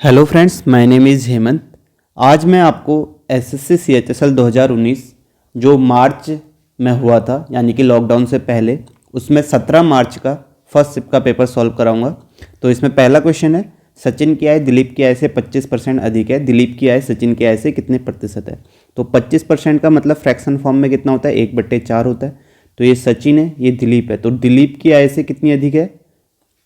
Hello friends, my name is Hemant. आज मैं आपको एसएससी सीएचएसएल 2019 जो मार्च में हुआ था यानी कि लॉकडाउन से पहले, उसमें 17 मार्च का फर्स्ट शिफ्ट का पेपर सॉल्व कराऊंगा। तो इसमें पहला क्वेश्चन है, सचिन की आय दिलीप की आय से 25% अधिक है, दिलीप की आय सचिन की आय से कितने प्रतिशत है। तो 25% का मतलब फ्रैक्शन फॉर्म में कितना होता है, 1/4 होता है। तो ये सचिन है, ये दिलीप है, तो दिलीप की आय से कितनी अधिक है,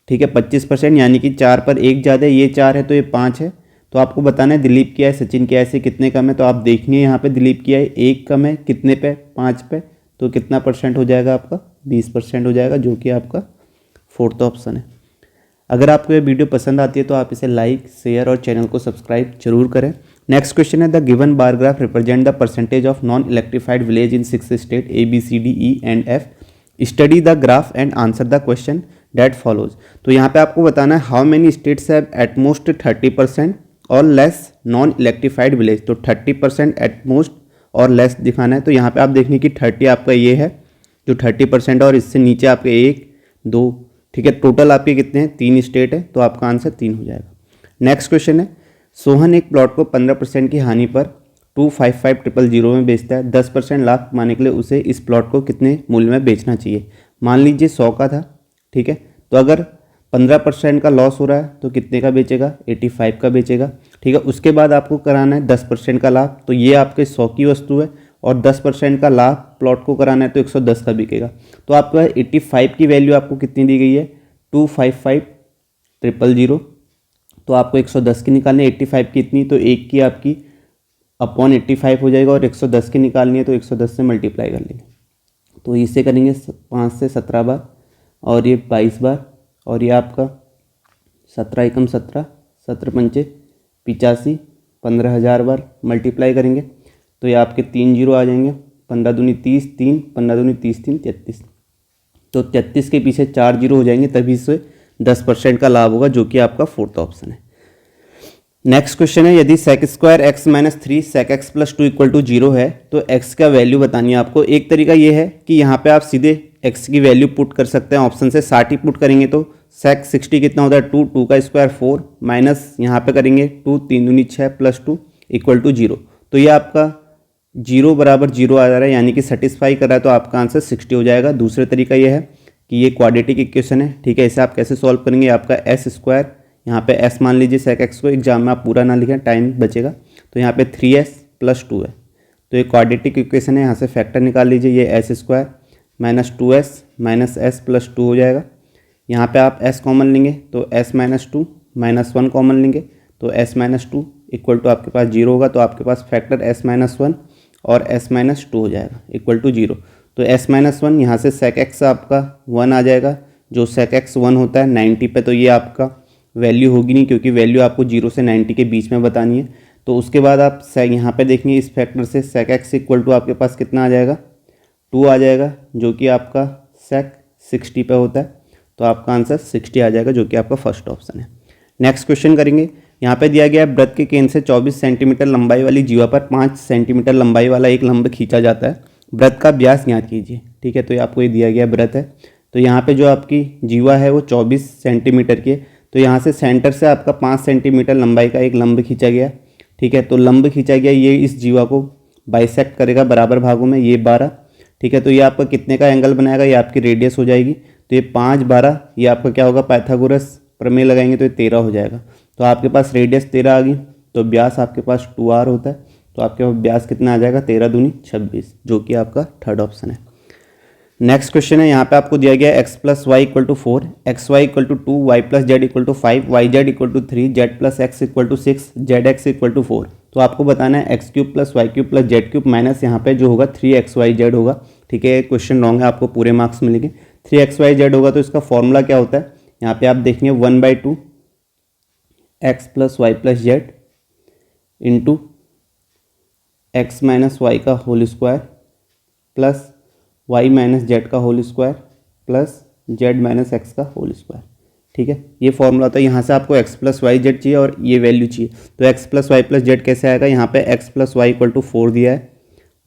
ठीक है 25%, यानी कि 4 पर 1 ज़्यादा है, ये 4 है तो ये 5 है। तो आपको बताना है दिलीप की आय सचिन की आय से कितने कम है। तो आप देखिए यहाँ पे दिलीप की आय 1 कम है, कितने पे, 5 पे। तो कितना परसेंट हो जाएगा आपका, 20% हो जाएगा, जो कि आपका फोर्थ ऑप्शन है। अगर आपको ये वीडियो पसंद आती है तो आप इसे लाइक, शेयर और चैनल को सब्सक्राइब जरूर करें। नेक्स्ट क्वेश्चन है, the given bar graph represent the percentage of non electrified village in 6 state ABCDE&F। Study the graph and answer the question that follows. तो यहाँ पे आपको बताना है how many states have at most 30% और लेस नॉन इलेक्ट्रीफाइड विलेज। तो 30% at most और less दिखाना है। तो यहाँ पे आप देखेंगे कि 30 आपका ये है जो 30% और इससे नीचे आपके 1, 2, ठीक है, टोटल आपके कितने हैं, 3 स्टेट है। तो आपका आंसर 3 हो जाएगा। नेक्स्ट क्वेश्चन है, सोहन एक प्लॉट को 15% की हानि पर 255,000 में बेचता है। 10% लाभ कमाने के लिए उसे इस प्लॉट को कितने मूल्य में बेचना चाहिए। मान लीजिए 100 का था, ठीक है, तो अगर 15% का लॉस हो रहा है तो कितने का बेचेगा, 85 का बेचेगा, ठीक है। उसके बाद आपको कराना है 10% का लाभ। तो ये आपके 100 की वस्तु है और 10% का लाभ प्लॉट को कराना है तो 110 का बिकेगा। तो आपका 85 की वैल्यू आपको कितनी दी गई है, 255,000। तो आपको 110 की निकालनी है, 85 की इतनी, तो 1 की आपकी अपॉन 85 हो जाएगा और 110 की निकालनी है तो 110 से मल्टीप्लाई कर लेंगे। तो इसे करेंगे 5 से 17 बार और ये 22 बार और ये आपका 17 एकम 17, 17 पंचे 85, 15,000 बार मल्टीप्लाई करेंगे तो ये आपके 3 जीरो आ जाएंगे। 15 दूनी 30, 3, 15 दूनी 30, 3, 33। तो 33 के पीछे 4 जीरो हो जाएंगे, तभी से 10% का लाभ होगा, जो कि आपका फोर्थ ऑप्शन है। नेक्स्ट क्वेश्चन है, यदि sec square x minus 3 sec x plus 2 equal to 0 है तो x का वैल्यू बतानी है आपको। एक तरीका ये है कि यहाँ पे आप सीधे x की वैल्यू पुट कर सकते हैं, ऑप्शन से 60 पुट करेंगे तो sec 60 कितना होता है, 2, 2 का स्क्वायर 4 माइनस यहाँ पे करेंगे 2, 3 दूनी 6 प्लस 2 इक्वल टू 0। तो ये आपका 0 बराबर 0 आ जा रहा है, यानी कि सेटिस्फाई कर रहा है, तो आपका आंसर 60 हो जाएगा। दूसरा तरीका ये है कि ये क्वाड्रेटिक इक्वेशन है, ठीक है, इसे आप कैसे सॉल्व करेंगे, आपका एस स्क्वायर, यहाँ पे s मान लीजिए sec x को, एग्जाम में आप पूरा ना लिखें, टाइम बचेगा, तो यहाँ पे 3s प्लस 2 है। तो ये क्वाड्रेटिक इक्वेशन है, यहाँ से फैक्टर निकाल लीजिए, ये S square minus 2s minus s plus 2 हो जाएगा। यहाँ पे आप s कॉमन लेंगे तो s माइनस 2 माइनस 1 कॉमन लेंगे तो s माइनस 2 इक्वल टू आपके पास 0 होगा। तो आपके पास फैक्टर s माइनस 1 और s माइनस 2 हो जाएगा इक्वल टू 0। तो s माइनस 1 यहाँ से sec x आपका 1 आ जाएगा, जो sec x 1 होता है 90 पे, तो ये आपका वैल्यू होगी नहीं, क्योंकि वैल्यू आपको 0 से 90 के बीच में बतानी है। तो उसके बाद आप यहाँ पे देखेंगे इस फैक्टर से sec x इक्वल टू आपके पास कितना आ जाएगा, 2 आ जाएगा, जो कि आपका sec 60 पे होता है। तो आपका आंसर 60 आ जाएगा, जो कि आपका फर्स्ट ऑप्शन है। नेक्स्ट क्वेश्चन करेंगे, यहाँ पे दिया गया है वृत्त के केंद्र से 24 सेंटीमीटर लंबाई वाली जीवा पर 5 सेंटीमीटर लंबाई वाला एक लंब खींचा जाता है, वृत्त का व्यास ज्ञात कीजिए, ठीक है। तो ये आपको ये दिया गया वृत्त है, तो यहाँ पे जो आपकी जीवा है वो 24 सेंटीमीटर की है। तो यहाँ से सेंटर से आपका 5 सेंटीमीटर लंबाई का एक लंब खींचा गया, ठीक है। तो लंब खींचा गया, ये इस जीवा को बाइसेक्ट करेगा बराबर भागों में, ये 12, ठीक है। तो ये आपका कितने का एंगल बनाएगा, ये आपकी रेडियस हो जाएगी। तो ये 5, 12, ये आपका क्या होगा, पाइथागोरस प्रमेय लगाएंगे तो ये 13 हो जाएगा। तो आपके पास रेडियस 13 आ गई, तो व्यास आपके पास 2r होता है। तो आपके पास व्यास कितना आ जाएगा, 13 दूनी 26, जो कि आपका थर्ड ऑप्शन है। नेक्स्ट क्वेश्चन है, यहाँ पे आपको दिया गया x plus y equal to 4, x y equal to 2, y plus z equal to 5, y z equal to 3, z plus x equal to 6, z x equal to 4। तो आपको बताना है x cube plus y cube plus z cube minus यहाँ पे जो होगा 3xyz होगा, ठीक है। क्वेश्चन रॉन्ग है, आपको पूरे मार्क्स मिलेंगे। 3xyz होगा तो इसका फॉर्मूला क्या होता है, यहाँ पे आप देखेंगे 1/2 x plus Y plus Z into X minus Y का whole square plus y minus Z का whole square plus Z minus X का होल स्क्वायर, ठीक है। ये फॉर्मूला होता है। यहाँ से आपको x प्लस वाई जेड चाहिए और ये वैल्यू चाहिए, तो x plus Y plus z कैसे आएगा, यहाँ पे x plus y equal to 4 दिया है,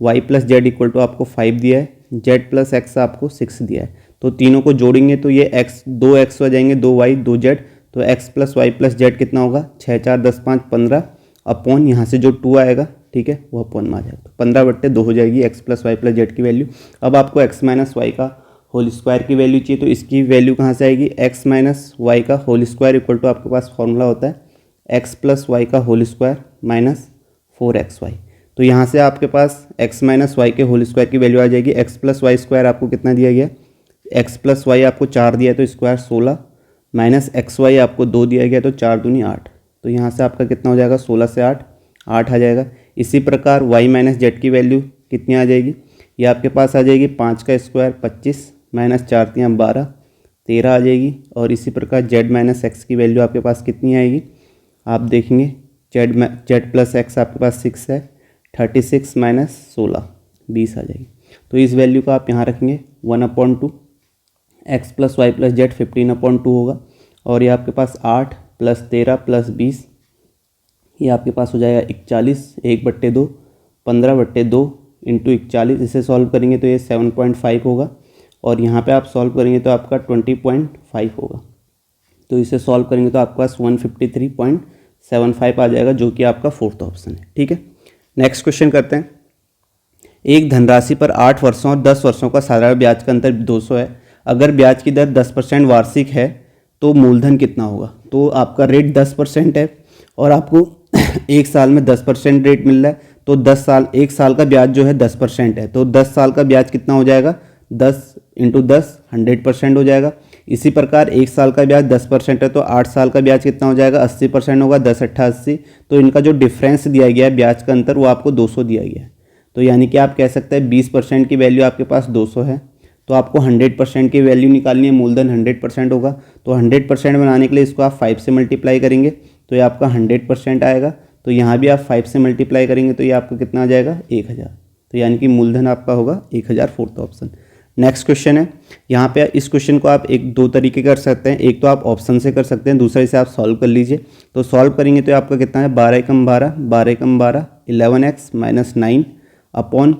y plus z equal to आपको 5 दिया है, z प्लस एक्स आपको 6 दिया है। तो तीनों को जोड़ेंगे तो ये x 2x हो जाएंगे, 2y 2z, तो x plus Y plus z कितना होगा, 6 4 10 5 15 अपॉन यहाँ से जो 2 आएगा, ठीक है, वो अपॉन में आ जाएगा, तो 15/2 हो जाएगी x plus Y plus z की वैल्यू। अब आपको एक्स माइनस वाई का होल स्क्वायर की वैल्यू चाहिए, तो इसकी वैल्यू कहाँ से आएगी, एक्स माइनस वाई का होल स्क्वायर इक्वल टू आपके पास फॉर्मूला होता है एक्स प्लस वाई का होल स्क्वायर माइनस 4xy। तो यहाँ से आपके पास एक्स माइनस वाई के होल स्क्वायर की वैल्यू आ जाएगी, एक्स प्लस वाई स्क्वायर आपको कितना दिया गया, एक्स प्लस वाई आपको 4 दिया है तो स्क्वायर 16 माइनस एक्स वाई आपको 2 दिया गया तो 4 दूनी 8, तो यहाँ से आपका कितना हो जाएगा, 16 से 8 आ जाएगा। इसी प्रकार y माइनस जेड की वैल्यू कितनी आ जाएगी, ये आपके पास आ जाएगी 5 का स्क्वायर 25 माइनस 4 3 12 13 आ जाएगी। और इसी प्रकार z माइनस एक्स की वैल्यू आपके पास कितनी आएगी, आप देखेंगे z प्लस एक्स आपके पास 6 है, 36 माइनस 16 20 आ जाएगी। तो इस वैल्यू को आप यहाँ रखेंगे 1/2 x plus Y plus z 15/2 होगा। और ये आपके पास 8 प्लस 13 प्लस 20, ये आपके पास हो जाएगा 41, 1/2 15/2 इंटू 41। इसे सॉल्व करेंगे तो ये 7.5 होगा, और यहाँ पे आप सॉल्व करेंगे तो आपका 20.5 होगा। तो इसे सॉल्व करेंगे तो आपके पास 153.75 आ जाएगा, जो कि आपका फोर्थ ऑप्शन है। ठीक है, नेक्स्ट क्वेश्चन करते हैं। एक धनराशि पर 8 वर्षों और 10 वर्षों का साधारण ब्याज का अंतर 200 है। अगर ब्याज की दर 10% वार्षिक है तो मूलधन कितना होगा। तो आपका रेट 10% है और आपको एक साल में 10% रेट मिल रहा है, तो 10 साल, एक साल का ब्याज जो है 10% है, तो 10 साल का ब्याज कितना हो जाएगा, 10 × 10 100% हो जाएगा। इसी प्रकार एक साल का ब्याज 10% है तो 8 साल का ब्याज कितना हो जाएगा, 80% होगा, 10 8 80। तो इनका जो डिफरेंस दिया गया है ब्याज का अंतर, वो आपको 200 दिया गया है। तो यानी कि आप कह सकते हैं 20% की वैल्यू आपके पास 200 है, तो आपको 100% की वैल्यू निकालनी है, मूलधन 100% होगा। तो 100% बनाने के लिए इसको आप 5 से मल्टीप्लाई करेंगे तो ये आपका 100% आएगा। तो यहाँ भी आप 5 से मल्टीप्लाई करेंगे तो ये आपका कितना आ जाएगा, 1000। तो यानी कि मूलधन आपका होगा 1000, फोर्थ ऑप्शन। नेक्स्ट क्वेश्चन है, यहाँ पे इस क्वेश्चन को आप दो तरीके कर सकते हैं। एक तो आप ऑप्शन से कर सकते हैं, दूसरा इसे आप सॉल्व कर लीजिए। तो सॉल्व करेंगे तो आपका कितना है, 12 × 12 12 × 12 11x minus 9 upon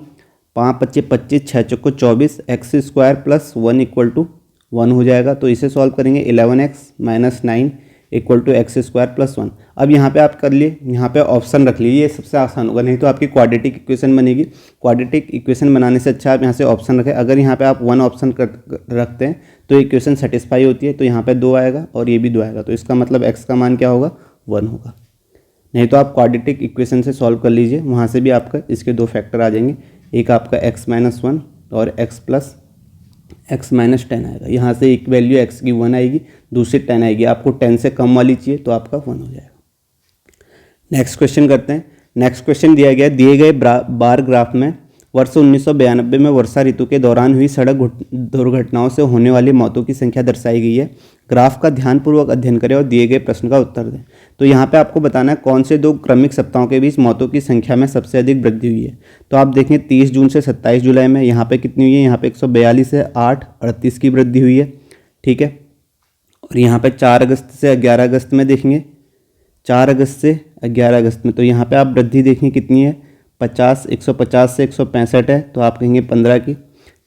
5 × 25 25 6 × 24 x square plus 1 = 1 हो जाएगा। तो इसे सॉल्व करेंगे 11x minus 9 = x square plus 1। अब यहाँ पे आप कर लिए, यहाँ पे ऑप्शन रख लीजिए, ये सबसे आसान होगा, नहीं तो आपकी क्वाड्रेटिक इक्वेशन बनेगी। क्वाड्रेटिक इक्वेशन बनाने से अच्छा आप यहाँ से ऑप्शन रखें। अगर यहाँ पे आप 1 ऑप्शन रखते हैं तो इक्वेशन सेटिस्फाई होती है, तो यहाँ पे 2 आएगा और ये भी 2 आएगा, तो इसका मतलब x का मान क्या होगा, 1 होगा। नहीं तो आप क्वाड्रेटिक इक्वेशन से सॉल्व कर लीजिए, वहाँ से भी आपका इसके 2 फैक्टर आ जाएंगे, एक आपका x - 1 और x + x - 10 आएगा। यहाँ से एक वैल्यू x की 1 आएगी, दूसरी 10 आएगी। आपको 10 से कम वाली चाहिए तो आपका 1 हो जाएगा। नेक्स्ट क्वेश्चन करते हैं। नेक्स्ट क्वेश्चन दिया गया, दिए गए बार ग्राफ में वर्ष 1992 में वर्षा ऋतु के दौरान हुई सड़क दुर्घटनाओं से होने वाली मौतों की संख्या दर्शाई गई है। ग्राफ का ध्यानपूर्वक अध्ययन करें और दिए गए प्रश्न का उत्तर दें। तो यहाँ पे आपको बताना है कौन से 2 क्रमिक सप्ताहों के बीच मौतों की संख्या में सबसे अधिक वृद्धि हुई है। तो आप देखें 30 जून से 27 जुलाई में यहाँ पे कितनी हुई है, यहाँ पे 142 है, 8 38 की वृद्धि हुई है। ठीक है, और यहाँ पे 4 अगस्त से 11 अगस्त में देखेंगे, 4 अगस्त से 11 अगस्त में, तो यहाँ पे आप वृद्धि देखें कितनी है, 150 से 165 है, तो आप कहेंगे 15 की।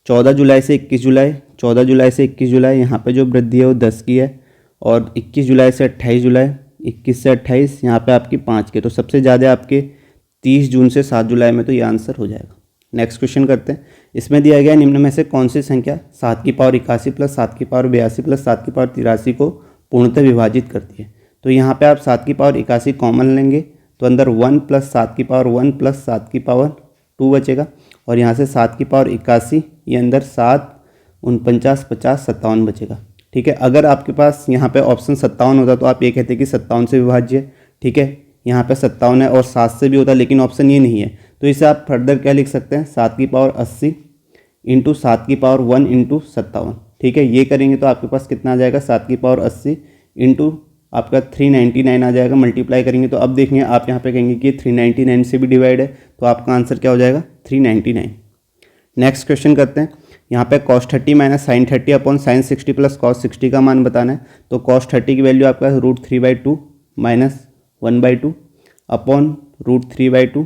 14 जुलाई से 21 जुलाई, 14 जुलाई से 21 जुलाई यहाँ पे जो वृद्धि है वो 10 की है। और 21 जुलाई से 28 जुलाई, 21 से 28 यहाँ पे आपकी 5 की। तो सबसे ज़्यादा आपके 30 जून से 7 जुलाई में, तो ये आंसर हो जाएगा। नेक्स्ट क्वेश्चन करते हैं। इसमें दिया गया निम्न में से कौन सी संख्या 7 की पावर 81 प्लस 7 की पावर 82 प्लस 7 की पावर 83 को पूर्णतः विभाजित करती है। तो यहाँ पे आप 7 की पावर 81 कॉमन लेंगे तो अंदर 1 प्लस 7 की पावर 1 प्लस 7 की पावर 2 बचेगा। और यहाँ से 7 की पावर 81, ये अंदर 7 49 50 57 बचेगा। ठीक है, अगर आपके पास यहाँ पे ऑप्शन 57 होता तो आप ये कहते कि 57 से विभाज्य। ठीक है, यहाँ पे 57 है और 7 से भी होता, लेकिन ऑप्शन ये नहीं है। तो इसे आप फर्दर क्या लिख सकते हैं, 7 की पावर 80 × 7 की पावर 1 × 57। ठीक है, ये करेंगे तो आपके पास कितना आ जाएगा, 7 की पावर 80 × आपका 399 आ जाएगा। मल्टीप्लाई करेंगे तो अब देखेंगे आप यहाँ पे कहेंगे कि 399 से भी डिवाइड है, तो आपका आंसर क्या हो जाएगा, 399। नेक्स्ट क्वेश्चन करते हैं। यहाँ पे cos 30 minus sin 30 upon sin 60 plus cos 60 का मान बताना है। तो cos 30 की वैल्यू आपका √3/2 माइनस 1/2 अपॉन √3/2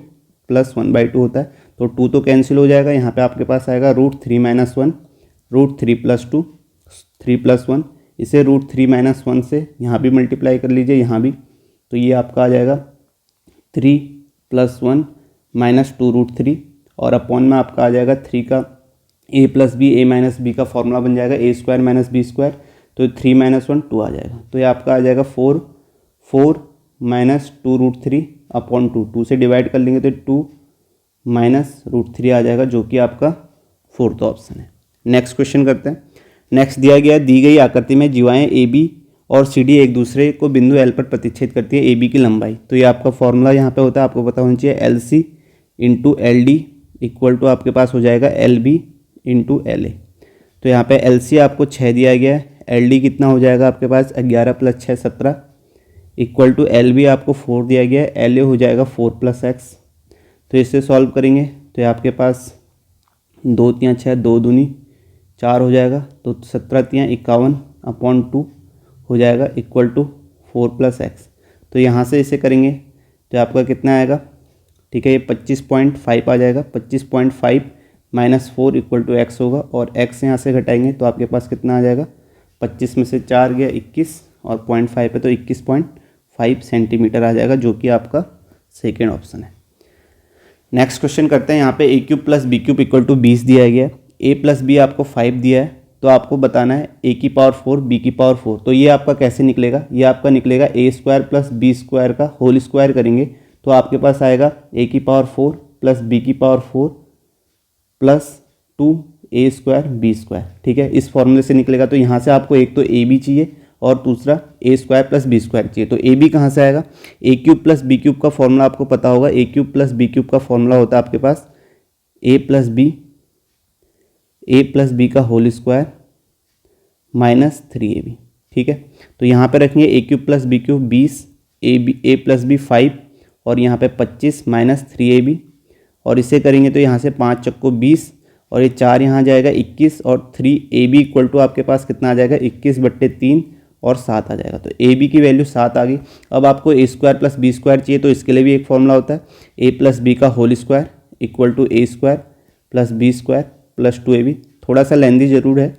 प्लस 1/2 होता है। तो 2 तो कैंसिल हो जाएगा, यहाँ पे आपके पास आएगा √3 - 1 √3 + 2 3 + 1 इसे √3 - 1 से यहाँ भी मल्टीप्लाई कर लीजिए, यहाँ भी, तो ये आपका आ जाएगा 3 + 1 - 2√3 और अपॉन में आपका आ जाएगा 3 का a + b a - b का फॉर्मूला बन जाएगा a² - b², तो 3 - 1 2 आ जाएगा, तो ये आपका आ जाएगा 4 - 2√3 अपॉन 2 से डिवाइड कर लेंगे तो 2 - √3 आ जाएगा, जो कि आपका फोर्थ ऑप्शन है। नेक्स्ट क्वेश्चन करते हैं। नेक्स्ट दिया गया, दी गई आकृति में जीवाएं ए बी और सी डी एक दूसरे को बिंदु एल पर प्रतिच्छेद करती है ए बी की लंबाई, तो ये आपका फॉर्मूला यहाँ पे होता है, आपको पता होना चाहिए L C into L D equal to आपके पास हो जाएगा L B into L A. तो यहाँ पे एल सी आपको 6 दिया गया है, एल डी कितना हो जाएगा आपके पास 11 + 6 17 इक्वल टू एल बी आपको 4 दिया गया है, एल ए हो जाएगा 4 + x। तो इससे सॉल्व करेंगे तो आपके पास 2 × 6 2 दूनी 4 हो जाएगा, तो 17 × 51 अपॉन 2 हो जाएगा इक्वल टू 4 + x। तो यहाँ से इसे करेंगे तो आपका कितना आएगा, ठीक है, ये 25.5 आ जाएगा, 25.5 - 4 इक्वल टू x होगा, और x यहाँ से घटाएंगे तो आपके पास कितना आ जाएगा, 25 में से 4 गया 21 और 0.5 है तो 21.5 सेंटीमीटर आ जाएगा, जो कि आपका सेकेंड ऑप्शन है। नेक्स्ट क्वेश्चन करते हैं। यहाँ पे a³ + b³ इक्वल टू 20 दिया गया है, a + b आपको 5 दिया है, तो आपको बताना है a⁴ b⁴, तो ये आपका कैसे निकलेगा, ये आपका निकलेगा a² + b² का होल स्क्वायर करेंगे तो आपके पास आएगा a⁴ + b⁴ plus 2a² b², ठीक है, इस फॉर्मूले से निकलेगा। तो यहाँ से आपको एक तो a b चाहिए और दूसरा a² + b² चाहिए, तो a b कहाँ से आएगा, a³ + b³ का फॉर्मूला आपको पता होगा, a³ + b³ का फॉर्मूला होता है आपके पास a + b का होल स्क्वायर माइनस 3ab, ठीक है। तो यहाँ पे रखेंगे a³ + b³ 20, a + b 5 और यहाँ पे 25 माइनस 3ab, और इसे करेंगे तो यहाँ से 5 चक्को 20 और ये 4 यहाँ जाएगा 21 और 3ab इक्वल टू आपके पास कितना आ जाएगा 21/3 और 7 आ जाएगा, तो a b की वैल्यू 7 आ गई। अब आपको a² + b² चाहिए, तो इसके लिए भी एक फॉर्मूला होता है a + b का whole square equal to a² + b² + 2ab। थोड़ा सा लेंदी ज़रूर है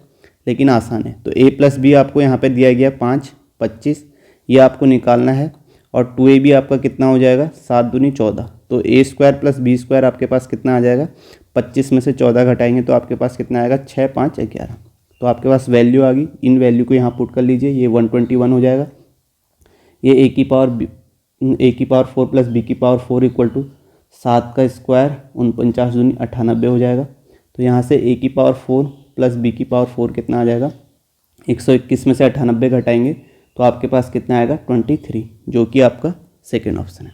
लेकिन आसान है। तो a + b आपको यहाँ पे दिया गया 5 25, ये आपको निकालना है, और 2ab आपका कितना हो जाएगा 7 दूनी 14, तो a² + b² आपके पास कितना आ जाएगा, 25 में से 14 घटाएंगे तो आपके पास कितना आएगा 6 5 11, तो आपके पास वैल्यू आ गई। इन वैल्यू को यहाँ पुट कर लीजिए, ये 121 हो जाएगा। ये a⁴ + b⁴ इक्वल टू 7 का स्क्वायर 49 दूनी 98 हो जाएगा। तो यहाँ से a⁴ + b⁴ कितना आ जाएगा, 121 में से 98 घटाएंगे तो आपके पास कितना आएगा 23, जो कि आपका सेकेंड ऑप्शन है।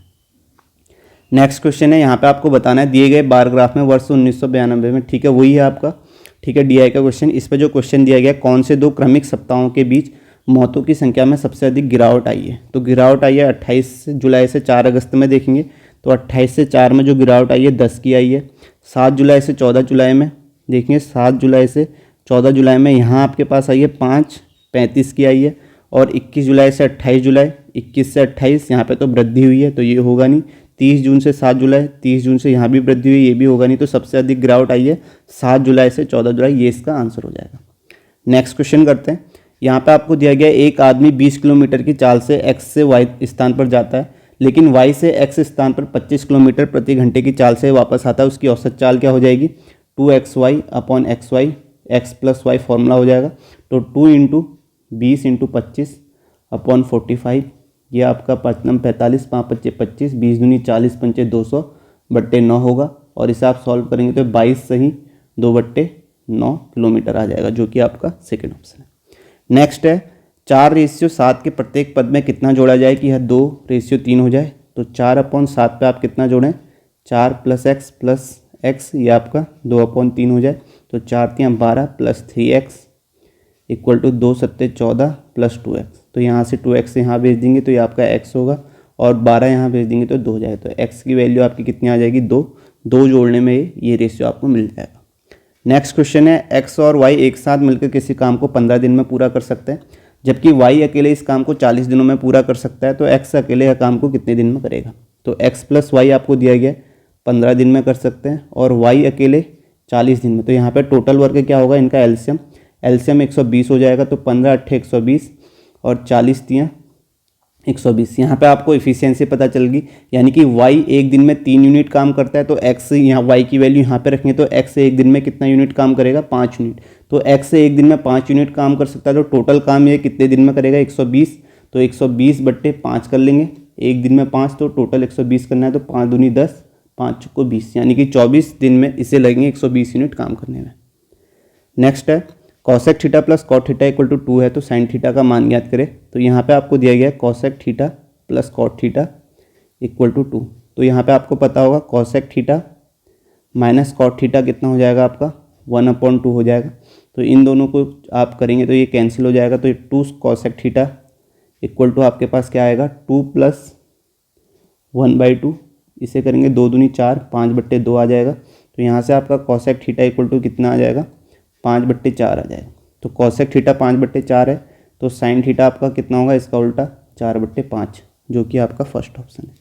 नेक्स्ट क्वेश्चन है, यहाँ पे आपको बताना है दिए गए बार ग्राफ में वर्ष 1992 में, ठीक है, वही है आपका, ठीक है, DI का क्वेश्चन। इस पर जो क्वेश्चन दिया गया, कौन से 2 क्रमिक सप्ताहों के बीच मौतों की संख्या में सबसे अधिक गिरावट आई है, तो गिरावट आई है 28 जुलाई से 4 अगस्त में देखेंगे तो 28 से 4 में जो गिरावट आई है 10 की आई है। 7 जुलाई से 14 जुलाई में देखेंगे, 7 जुलाई से 14 जुलाई में यहाँ आपके पास आई है 5 35 की आई है, और 21 जुलाई से 28 जुलाई 21 से 28 यहाँ पे तो वृद्धि हुई है तो ये होगा नहीं। 30 जून से 7 जुलाई 30 जून से यहाँ भी वृद्धि हुई, ये भी होगा नहीं, तो सबसे अधिक गिरावट आई है 7 जुलाई से 14 जुलाई, ये इसका आंसर हो जाएगा। नेक्स्ट क्वेश्चन करते हैं। यहाँ पे आपको दिया गया एक आदमी 20 किलोमीटर की चाल से x से y स्थान पर जाता है, लेकिन y से x स्थान पर 25 किलोमीटर प्रति घंटे की चाल से वापस आता है, उसकी औसत चाल क्या हो जाएगी 2xy upon xy, x + y formula हो जाएगा, तो 2 × 20 × 25 अपॉन 45, ये आपका 5 × 45 5 × 25 20 दूनी 40 पंचे 200/9 होगा, और इसे आप सॉल्व करेंगे तो 22 सही 2/9 किलोमीटर आ जाएगा, जो कि आपका सेकेंड ऑप्शन है। नेक्स्ट है 4:7 के प्रत्येक पद में कितना जोड़ा जाए कि यह 2:3 हो जाए, तो 4/7 पे आप कितना जोड़ें 4 + x, ये आपका 2/3 हो जाए, तो 4 × 12 + 3x इक्वल टू 2 × 7 14 + 2x, तो यहाँ से 2x यहाँ भेज देंगे तो ये आपका x होगा, और 12 यहाँ भेज देंगे तो 2 हो जाएगा, तो x की वैल्यू आपकी कितनी आ जाएगी 2, 2 जोड़ने में ये रेशियो आपको मिल जाएगा। नेक्स्ट क्वेश्चन है x और y एक साथ मिलकर किसी काम को 15 दिन में पूरा कर सकते हैं, जबकि y अकेले इस काम को 40 दिनों में पूरा कर सकता है, तो x अकेले यह काम को कितने दिन में करेगा, तो x + y आपको दिया गया 15 दिन में कर सकते हैं और y अकेले 40 दिन में, तो यहाँ पे टोटल वर्क क्या होगा, इनका एलसीएम एलसीएम 120 हो जाएगा, तो 15 अट्ठे 120 और 40 तियाँ 120। यहाँ पे आपको एफिशिएंसी पता चल गई, यानी कि y एक दिन में 3 यूनिट काम करता है, तो x यहाँ y की वैल्यू यहाँ पे रखेंगे तो x एक दिन में कितना यूनिट काम करेगा, 5 यूनिट। तो x एक दिन में 5 यूनिट काम कर सकता है, तो टोटल काम ये कितने दिन में करेगा, 120। तो 120/5 कर लेंगे, एक दिन में 5, तो टोटल 120 करना है, तो 5 दूनी 10, 5 चौको 20, यानी कि 24 दिन में इसे लगेंगे 120 यूनिट काम करने में। नेक्स्ट है cosec theta plus cot theta equal to 2 है, तो साइन थीटा का मान ज्ञात करें। तो यहाँ पे आपको दिया गया है cosec theta plus cot theta equal to 2। तो यहाँ पे आपको पता होगा cosec theta minus cot theta कितना हो जाएगा आपका, 1/2 हो जाएगा। तो इन दोनों को आप करेंगे तो ये कैंसिल हो जाएगा, तो ये 2 कॉसेक थीटा इक्वल टू आपके पास क्या आएगा, 2 + 1/2। इसे करेंगे 2 दूनी 4, 5/2 आ जाएगा। तो यहाँ से आपका कॉसेक थीटा इक्वल टू कितना आ जाएगा, 5/4 आ जाएगा। तो कॉसेक थीटा 5/4 है, तो साइन थीटा आपका कितना होगा, इसका उल्टा 4/5, जो कि आपका फर्स्ट ऑप्शन है।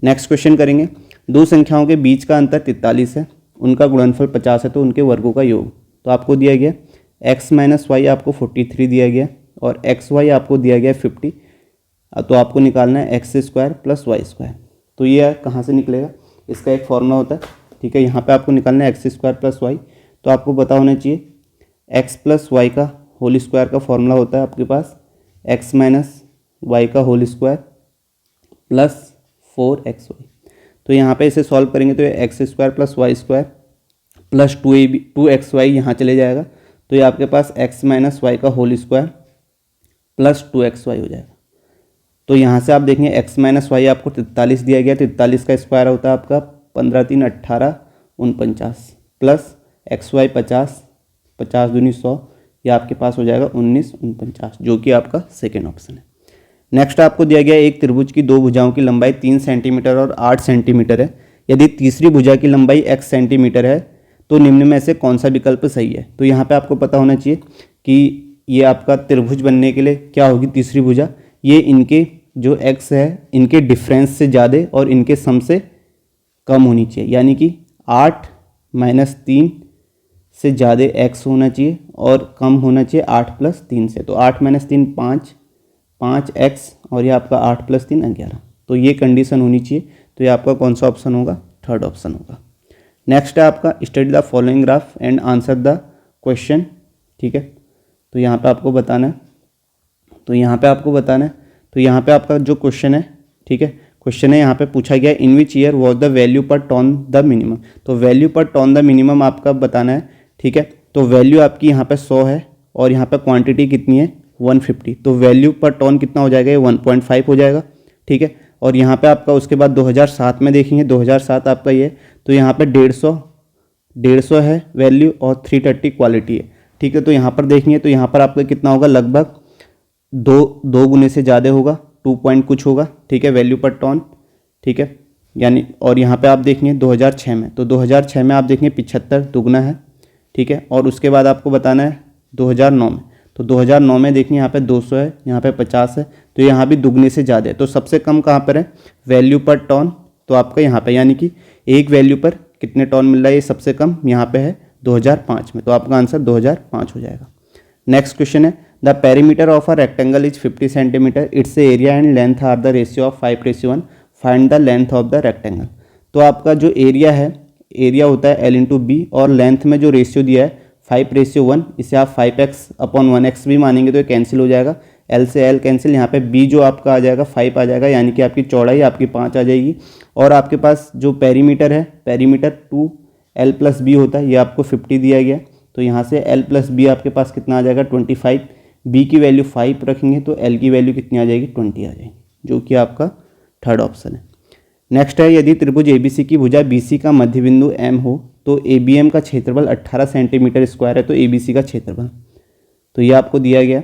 नेक्स्ट क्वेश्चन करेंगे, दो संख्याओं के बीच का अंतर 43 है, उनका गुणनफल 50 है, तो उनके वर्गों का योग। तो आपको दिया गया x - y आपको 43 दिया गया और xy आपको दिया गया 50। तो आपको निकालना है x² + y²। तो ये कहाँ से निकलेगा, इसका एक फॉर्मूला होता है, ठीक है। यहाँ पे आपको निकालना है x² + y। तो आपको पता होना चाहिए x + y का होल स्क्वायर का फॉर्मूला होता है आपके पास x - y का होल स्क्वायर प्लस 4xy। तो यहाँ पे इसे सॉल्व करेंगे तो ये x² + y² प्लस 2xy यहाँ चले जाएगा, तो ये आपके पास x - y का होल स्क्वायर प्लस 2xy हो जाएगा। तो यहाँ से आप देखेंगे x - y आपको 43 दिया गया, 43 का स्क्वायर होता है आपका 15 × 3 = 18, 49 प्लस xy 50, 50 दूनी 100, ये आपके पास हो जाएगा 19, 49, जो कि आपका सेकेंड ऑप्शन है। नेक्स्ट आपको दिया गया एक त्रिभुज की दो भुजाओं की लंबाई 3 सेंटीमीटर और 8 सेंटीमीटर है। यदि तीसरी भुजा की लंबाई x सेंटीमीटर है तो निम्न में से कौन सा विकल्प सही है। तो यहाँ पे आपको पता होना चाहिए कि ये आपका त्रिभुज बनने के लिए क्या होगी, तीसरी भुजा ये इनके जो x है इनके डिफरेंस से ज़्यादा और इनके सम से कम होनी चाहिए, यानी कि 8 - 3 से ज़्यादा x होना चाहिए और कम होना चाहिए 8 + 3 से। तो 8 - 3 5, 5x और ये आपका 8 + 3 11। तो ये कंडीशन होनी चाहिए, तो ये आपका कौन सा ऑप्शन होगा, थर्ड ऑप्शन होगा। नेक्स्ट है आपका study the following graph and answer the question, ठीक है। तो यहाँ पे आपको बताना है, तो यहाँ पे आपका जो क्वेश्चन है, ठीक है, क्वेश्चन है यहाँ पे पूछा गया in which year was the value per ton the minimum. तो value per ton the minimum आपका बताना है, ठीक है। तो वैल्यू आपकी यहाँ पे 100 है और यहाँ पे क्वांटिटी कितनी है 150, तो वैल्यू पर टन कितना हो जाएगा, ये 1.5 हो जाएगा, ठीक है। और यहाँ पे आपका उसके बाद 2007 में देखेंगे, 2007 आपका ये, तो यहाँ पे 150 है वैल्यू और 330 क्वालिटी है, ठीक है। तो यहाँ पर देखेंगे तो यहाँ पर आपका कितना होगा, लगभग दो गुने से ज़्यादा होगा, 2 पॉइंट कुछ होगा, ठीक है, वैल्यू पर टन, ठीक है, यानी। और यहाँ पे आप देखेंगे 2006 में, तो 2006 में आप देखेंगे 75 दुगना है, ठीक है। और उसके बाद आपको बताना है 2009 में, तो 2009 में देखिए यहाँ पे 200 है, यहाँ पे 50 है, तो यहाँ भी दुगने से ज़्यादा है। तो सबसे कम कहाँ पर है, वैल्यू पर टन, तो आपका यहाँ पे यानी कि एक वैल्यू पर कितने टन मिल रहा है, ये सबसे कम यहाँ पे है 2005 में, तो आपका आंसर 2005 हो जाएगा। नेक्स्ट क्वेश्चन है the perimeter of a rectangle is 50 centimetre, its area and length are the ratio of 5:1, find the length of the rectangle. तो आपका जो एरिया है, एरिया होता है L × B और लेंथ में जो रेशियो दिया है 5:1, इसे आप 5x/1x भी मानेंगे तो ये कैंसिल हो जाएगा, L से L कैंसिल, यहाँ पे B जो आपका आ जाएगा 5 आ जाएगा, यानी कि आपकी चौड़ाई आपकी 5 आ जाएगी। और आपके पास जो पेरीमीटर है, पेरीमीटर 2L + B होता है, ये आपको 50 दिया गया, तो यहाँ से L + B आपके पास कितना आ जाएगा 25, B की वैल्यू 5 रखेंगे तो L की वैल्यू कितनी आ जाएगी 20 आ जाएगी, जो कि आपका थर्ड ऑप्शन है। नेक्स्ट है यदि त्रिभुज ABC की भुजा BC का मध्य बिंदु M हो तो ABM का क्षेत्रफल 18 सेंटीमीटर स्क्वायर है, तो ABC का क्षेत्रफल, तो ये आपको दिया गया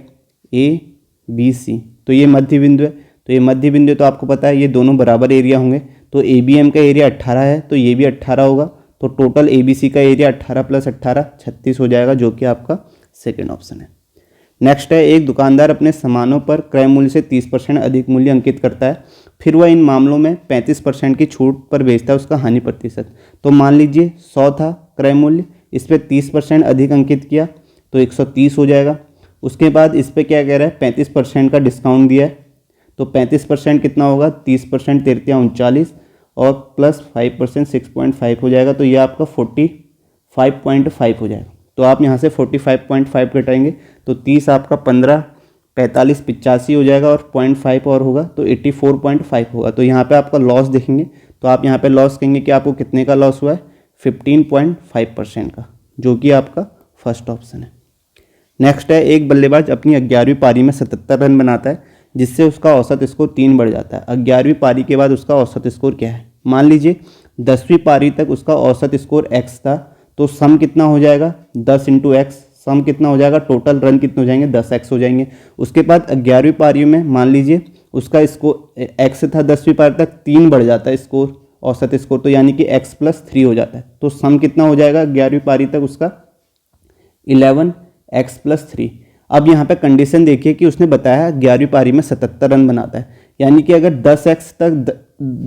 ABC, तो ये मध्य बिंदु है, तो ये मध्य बिंदु है, तो आपको पता है ये दोनों बराबर एरिया होंगे, तो ABM का एरिया 18 है तो ये भी 18 होगा, तो टोटल ABC का एरिया 18 + 18 36 हो जाएगा, जो कि आपका सेकेंड ऑप्शन है। नेक्स्ट है एक दुकानदार अपने सामानों पर क्रय मूल्य से 30% अधिक मूल्य अंकित करता है, फिर वह इन मामलों में 35% की छूट पर बेचता है, उसका हानि प्रतिशत। तो मान लीजिए 100 था क्रय मूल्य, इस पर 30% अधिक अंकित किया, तो 130 हो जाएगा। उसके बाद इस पे क्या कह रहा है, 35% का डिस्काउंट दिया है, तो 35% कितना होगा, 30% 33 और प्लस 5% 6.5 हो जाएगा, तो ये आपका 45.5 हो जाएगा। तो आप यहाँ से 45.5 घटाएंगे तो 30 आपका 15, 45 85 हो जाएगा और 0.5 और होगा तो 84.5 होगा। तो यहाँ पे आपका लॉस देखेंगे तो आप यहाँ पे लॉस कहेंगे कि आपको कितने का लॉस हुआ है, 15.5% का, जो कि आपका फर्स्ट ऑप्शन है। नेक्स्ट है, एक बल्लेबाज अपनी 11वीं पारी में 77 रन बनाता है जिससे उसका औसत स्कोर 3 बढ़ जाता है। 11वीं पारी के बाद उसका औसत स्कोर क्या है। मान लीजिए 10वीं पारी तक उसका औसत स्कोर x था, तो सम कितना हो जाएगा, 10 × x, सम कितना हो जाएगा, टोटल रन कितने हो जाएंगे, 10x हो जाएंगे। उसके बाद 11वीं पारी में मान लीजिए उसका स्कोर x था, 10वीं पारी तक 3 बढ़ जाता है स्कोर, औसत स्कोर, तो यानी कि x + 3 हो जाता है। तो सम कितना हो जाएगा 11वीं पारी तक उसका 11x + 3। अब यहाँ पे कंडीशन देखिए कि उसने बताया 11वीं पारी में 77 रन बनाता है, यानी कि अगर 10x तक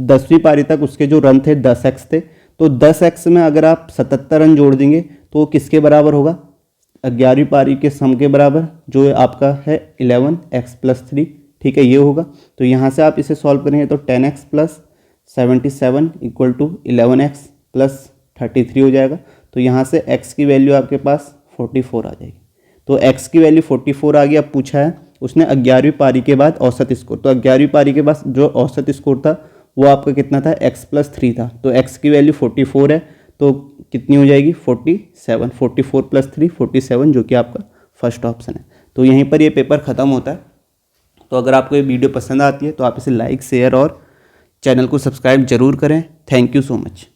10वीं पारी तक उसके जो रन थे 10x थे, तो 10x में अगर आप 77 रन जोड़ देंगे तो किसके बराबर होगा, 11वीं पारी के सम के बराबर, जो आपका है 11x + 3। ठीक है, ये होगा। तो यहाँ से आप इसे सॉल्व करेंगे तो 10x + 77 = 11x + 33 हो जाएगा। तो यहाँ से x की वैल्यू आपके पास 44 आ जाएगी। तो x की वैल्यू 44 आ गई। अब पूछा है उसने 11वीं पारी के बाद औसत स्कोर, तो 11वीं पारी के बाद जो औसत स्कोर था वो आपका कितना था, x + 3 था, तो x की वैल्यू 44 है, तो कितनी हो जाएगी 47, 44 + 3 47, जो कि आपका फर्स्ट ऑप्शन है। तो यहीं पर ये पेपर ख़त्म होता है। तो अगर आपको ये वीडियो पसंद आती है तो आप इसे लाइक, शेयर और चैनल को सब्सक्राइब जरूर करें। Thank you so much.